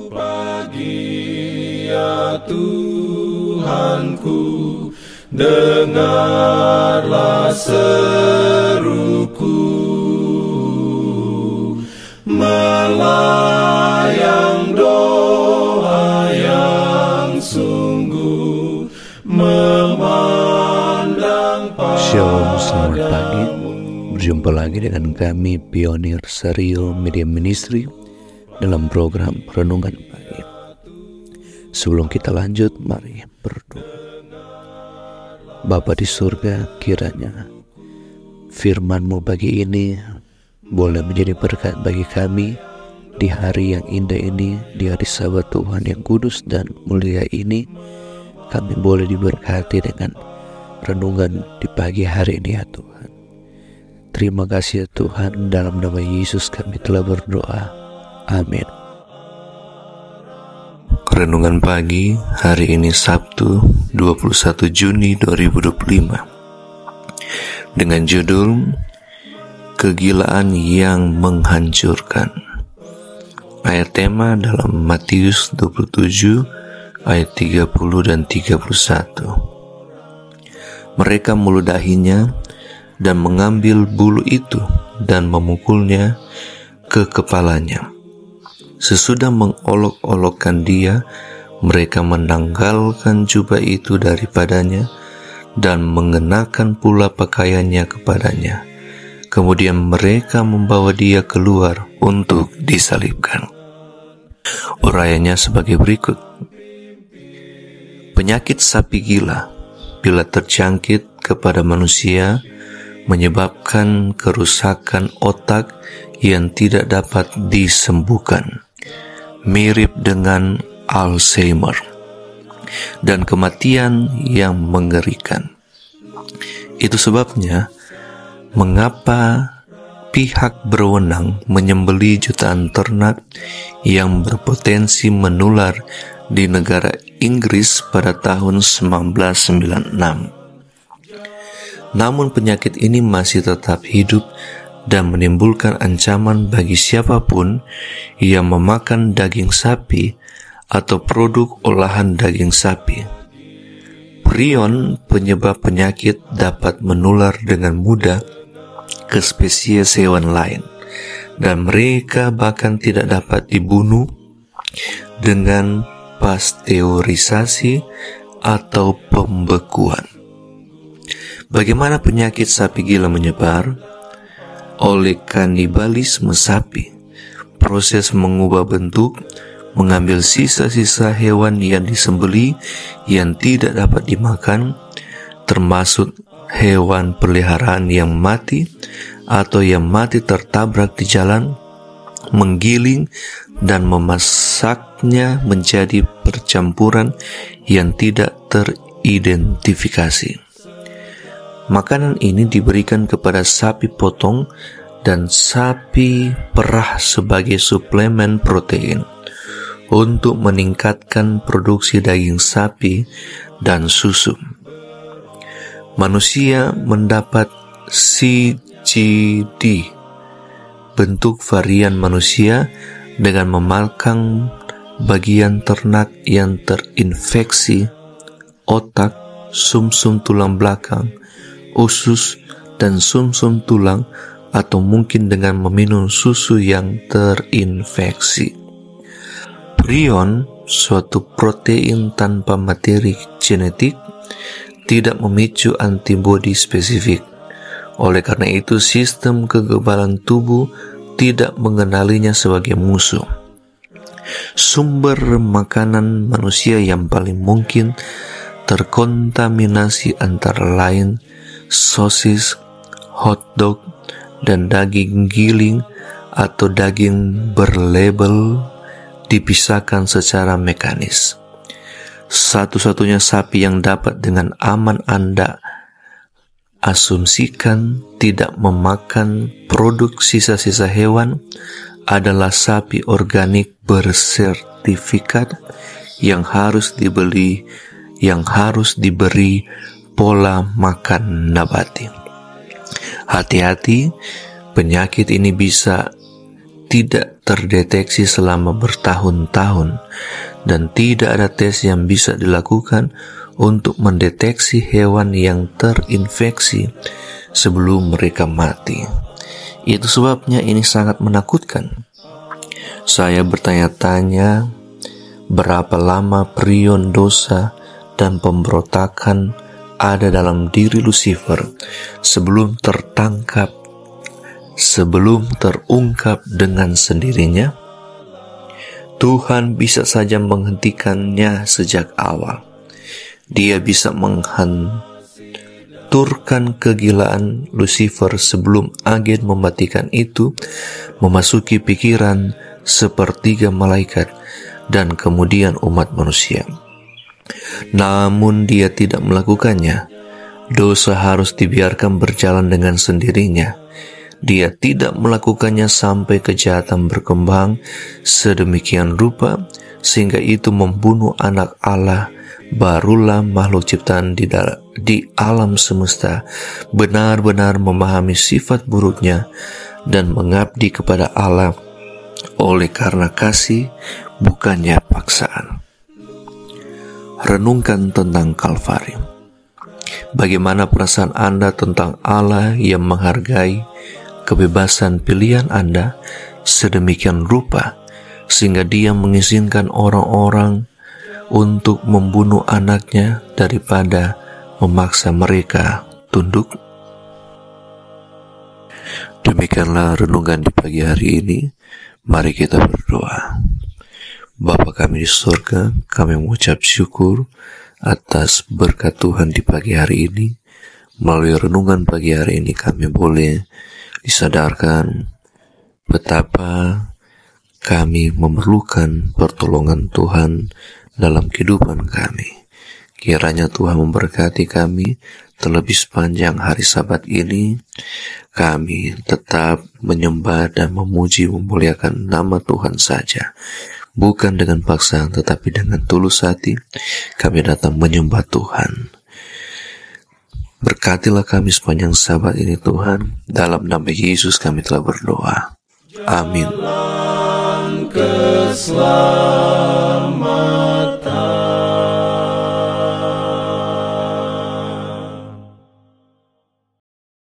Pagi ya Tuhanku, dengarlah seruku, melayang doa yang sungguh, memandang padamu. Shalom, selamat pagi. Berjumpa lagi dengan kami Pionir Sario Media Ministry dalam program Renungan Pagi. Sebelum kita lanjut, mari berdoa. Bapa di surga, kiranya firman-Mu pagi ini boleh menjadi berkat bagi kami di hari yang indah ini, di hari Sabat Tuhan yang kudus dan mulia ini. Kami boleh diberkati dengan renungan di pagi hari ini ya Tuhan. Terima kasih ya Tuhan, dalam nama Yesus kami telah berdoa. Amin. Renungan pagi hari ini Sabtu 21 Juni 2025 dengan judul Kegilaan yang Menghancurkan. Ayat tema dalam Matius 27 ayat 30 dan 31. Mereka meludahinya dan mengambil bulu itu dan memukulnya ke kepalanya. Sesudah mengolok-olokkan dia, mereka menanggalkan jubah itu daripadanya dan mengenakan pula pakaiannya kepadanya. Kemudian mereka membawa dia keluar untuk disalibkan. Urayanya sebagai berikut. Penyakit sapi gila bila terjangkit kepada manusia menyebabkan kerusakan otak yang tidak dapat disembuhkan, mirip dengan Alzheimer, dan kematian yang mengerikan. Itu sebabnya mengapa pihak berwenang menyembelih jutaan ternak yang berpotensi menular di negara Inggris pada tahun 1996. Namun penyakit ini masih tetap hidup dan menimbulkan ancaman bagi siapapun yang memakan daging sapi atau produk olahan daging sapi. Prion penyebab penyakit dapat menular dengan mudah ke spesies hewan lain, dan mereka bahkan tidak dapat dibunuh dengan pasteurisasi atau pembekuan. Bagaimana penyakit sapi gila menyebar? Oleh kanibalisme sapi. Proses mengubah bentuk, mengambil sisa-sisa hewan yang disembelih yang tidak dapat dimakan, termasuk hewan peliharaan yang mati atau yang mati tertabrak di jalan, menggiling dan memasaknya menjadi percampuran yang tidak teridentifikasi. Makanan ini diberikan kepada sapi potong dan sapi perah sebagai suplemen protein untuk meningkatkan produksi daging sapi dan susu. Manusia mendapat CGD, bentuk varian manusia, dengan memakan bagian ternak yang terinfeksi, otak, sumsum tulang belakang, usus, dan sumsum tulang, atau mungkin dengan meminum susu yang terinfeksi. Prion, suatu protein tanpa materi genetik, tidak memicu antibodi spesifik. Oleh karena itu, sistem kekebalan tubuh tidak mengenalinya sebagai musuh. Sumber makanan manusia yang paling mungkin terkontaminasi antara lain sosis, hotdog, dan daging giling atau daging berlabel dipisahkan secara mekanis. Satu-satunya sapi yang dapat dengan aman Anda asumsikan tidak memakan produk sisa-sisa hewan adalah sapi organik bersertifikat yang harus diberi pola makan nabati. Hati-hati, penyakit ini bisa tidak terdeteksi selama bertahun-tahun, dan tidak ada tes yang bisa dilakukan untuk mendeteksi hewan yang terinfeksi sebelum mereka mati. Itu sebabnya ini sangat menakutkan. Saya bertanya-tanya, berapa lama prion dosa dan pemberontakan ada dalam diri Lucifer sebelum terungkap dengan sendirinya? Tuhan bisa saja menghentikannya sejak awal. Dia bisa menghancurkan kegilaan Lucifer sebelum agen mematikan itu memasuki pikiran sepertiga malaikat dan kemudian umat manusia. Namun dia tidak melakukannya. Dosa harus dibiarkan berjalan dengan sendirinya. Dia tidak melakukannya sampai kejahatan berkembang sedemikian rupa sehingga itu membunuh anak Allah. Barulah makhluk ciptaan di alam semesta benar-benar memahami sifat buruknya dan mengabdi kepada Allah oleh karena kasih, bukannya paksaan. Renungkan tentang Kalvari. Bagaimana perasaan Anda tentang Allah yang menghargai kebebasan pilihan Anda sedemikian rupa sehingga Dia mengizinkan orang-orang untuk membunuh anaknya daripada memaksa mereka tunduk? Demikianlah renungan di pagi hari ini. Mari kita berdoa. Bapa kami di surga, kami mengucap syukur atas berkat Tuhan di pagi hari ini. Melalui renungan pagi hari ini kami boleh disadarkan betapa kami memerlukan pertolongan Tuhan dalam kehidupan kami. Kiranya Tuhan memberkati kami terlebih sepanjang hari Sabat ini. Kami tetap menyembah dan memuji memuliakan nama Tuhan saja. Bukan dengan paksaan tetapi dengan tulus hati kami datang menyembah Tuhan. Berkatilah kami sepanjang Sabat ini Tuhan. Dalam nama Yesus kami telah berdoa. Amin.